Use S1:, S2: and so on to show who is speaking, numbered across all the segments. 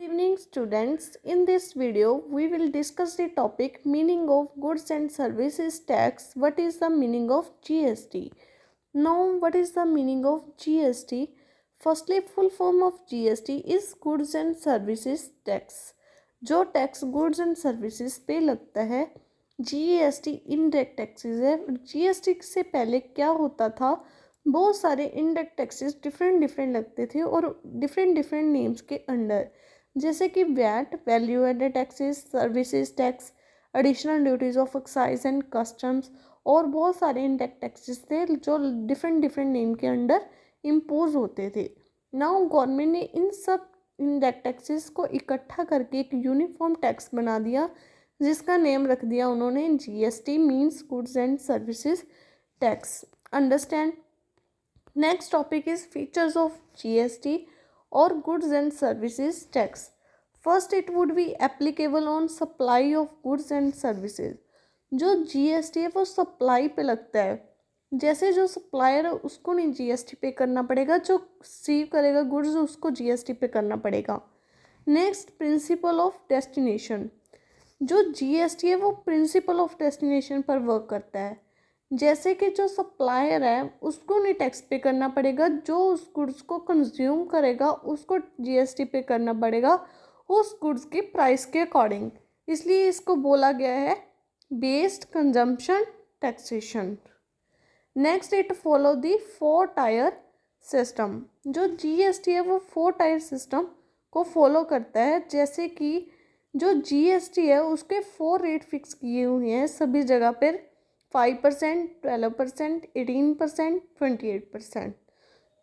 S1: Evening students, in this video we will discuss the topic meaning of goods and services tax. What is the meaning of GST? Now what is the meaning of GST? Firstly, full form of GST is goods and services tax. जो tax goods and services पे लगता है GST indirect taxes है। GST से पहले क्या होता था, बहुत सारे इनडायरेक्ट टैक्सेस डिफरेंट लगते थे और डिफरेंट नेम्स के अंडर, जैसे कि VAT value added taxes, services tax, additional duties of excise and customs और बहुत सारे इनडायरेक्ट टैक्सेस थे जो डिफरेंट नेम के अंडर इम्पोज होते थे। नाउ गवर्नमेंट ने इन सब इनडायरेक्ट टैक्सेस को इकट्ठा करके एक यूनिफॉर्म टैक्स बना दिया, जिसका नेम रख दिया उन्होंने GST, means goods and services tax. Understand. Next topic is features of GST और goods and services tax. First, it would be applicable on supply of goods and services. जो GST है वो सप्लाई पे लगता है, जैसे जो सप्लायर है उसको नहीं जीएसटी पे करना पड़ेगा, जो रिसीव करेगा गुड्स उसको जीएसटी पे करना पड़ेगा। Next, principle of destination. जो जीएसटी है वो प्रिंसिपल ऑफ डेस्टिनेशन पर वर्क करता है, जैसे कि जो सप्लायर है उसको नहीं टैक्स पे करना पड़ेगा, जो उस गुड्स को कंज्यूम करेगा उसको जीएसटी पे करना पड़ेगा उस गुड्स की प्राइस के अकॉर्डिंग। इसलिए इसको बोला गया है based consumption taxation. Next, it follow the 4 tier system. जो जीएसटी है वो 4 टायर सिस्टम को फॉलो करता है, जैसे कि जो जीएसटी है उसके 4 रेट फिक्स किए हुए हैं सभी जगह पर, 5%, 12%, 18%, 28%।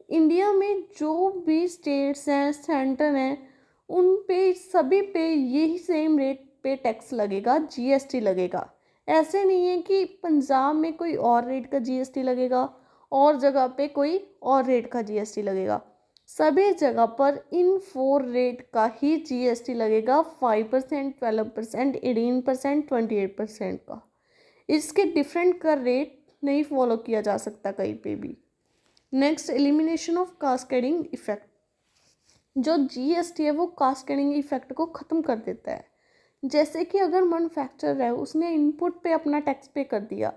S1: इंडिया में जो भी स्टेट्स हैं, सेंटर हैं, उन पे सभी पे यही सेम रेट पे टैक्स लगेगा, जीएसटी लगेगा। ऐसे नहीं है कि पंजाब में कोई और रेट का जीएसटी लगेगा और जगह पे कोई और रेट का जीएसटी लगेगा। सभी जगह पर इन 4 रेट का ही जीएसटी लगेगा, 5%, 12%, 18%, 28% का। इसके डिफरेंट का रेट नहीं फॉलो किया जा सकता कहीं पे भी। Next, elimination of cascading effect. जो जीएसटी है वो कास्केडिंग इफेक्ट को ख़त्म कर देता है। जैसे कि अगर मैन्युफैक्चरर है उसने इनपुट पे अपना टैक्स पे कर दिया,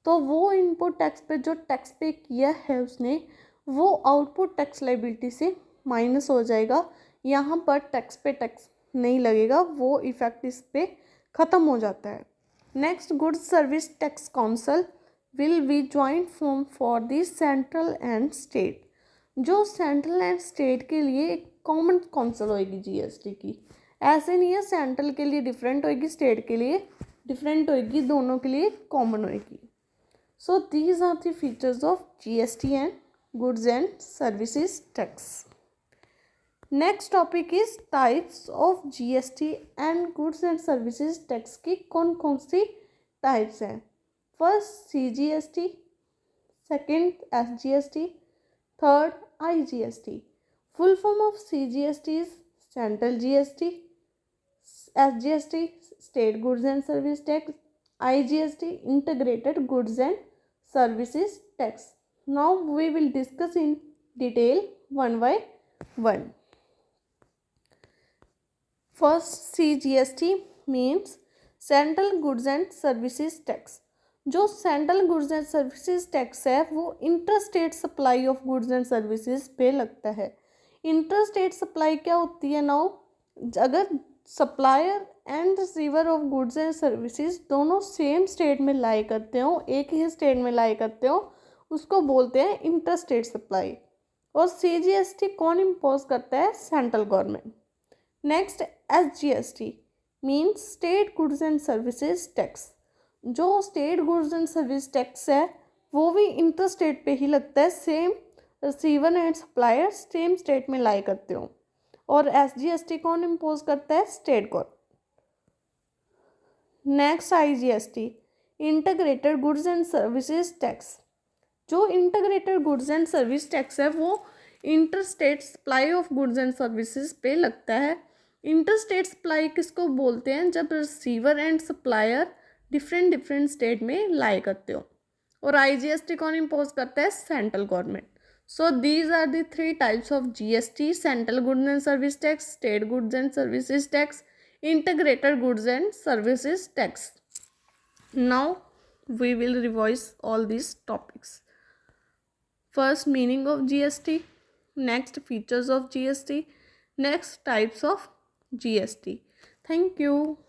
S1: तो वो इनपुट टैक्स पे जो टैक्स पे किया है उसने, वो आउटपुट टैक्स लायबिलिटी से माइनस हो जाएगा। यहाँ पर टैक्स पे टैक्स नहीं लगेगा, वो इफेक्ट इस पे ख़त्म हो जाता है। Next, goods service tax council will be joint form for the central and state. जो सेंट्रल एंड स्टेट के लिए एक कॉमन काउंसिल होएगी जीएसटी की। ऐसे नहीं है सेंट्रल के लिए डिफरेंट होएगी, स्टेट के लिए डिफरेंट होएगी, दोनों के लिए कॉमन होएगी। So these are the features of GST and goods and services tax. Next topic is types of GST and goods and services tax की कौन कौन सी टाइप्स हैं। First, CGST, second SGST, third IGST. Full form of CGST is central GST, SGST state goods and service tax, IGST integrated goods and services tax. Now we will discuss in detail one by one. First, CGST means central goods and services tax. जो central goods and services tax है वो interstate supply of goods and services पे लगता है। Interstate supply क्या होती है? Now, अगर supplier and receiver of goods and services दोनों सेम स्टेट में लाई करते हो, एक ही स्टेट में लाई करते हो, उसको बोलते हैं इंटरस्टेट सप्लाई। और सीजीएसटी कौन इम्पोज करता है? Central government. Next, SGST means state goods and services tax. जो state goods and service tax है वो भी इंटरस्टेट पे ही लगता है, same receiver and supplier same state में लाई करते हो। और एसजीएसटी कौन इम्पोज करता है? State government. Next, IGST integrated goods and services tax. जो integrated goods and service tax है वो interstate supply of goods and services पे लगता है। इंटरस्टेट सप्लाई किसको बोलते हैं? जब receiver and supplier different state में लाई करते हो। और आईजीएसटी कौन इम्पोज करता है? Central government. So these are the three types of GST: central goods and service tax, state goods and services tax, integrated goods and services tax. Now we will revise all these topics. First, meaning of GST, next, features of GST, next, types of GST. Thank you.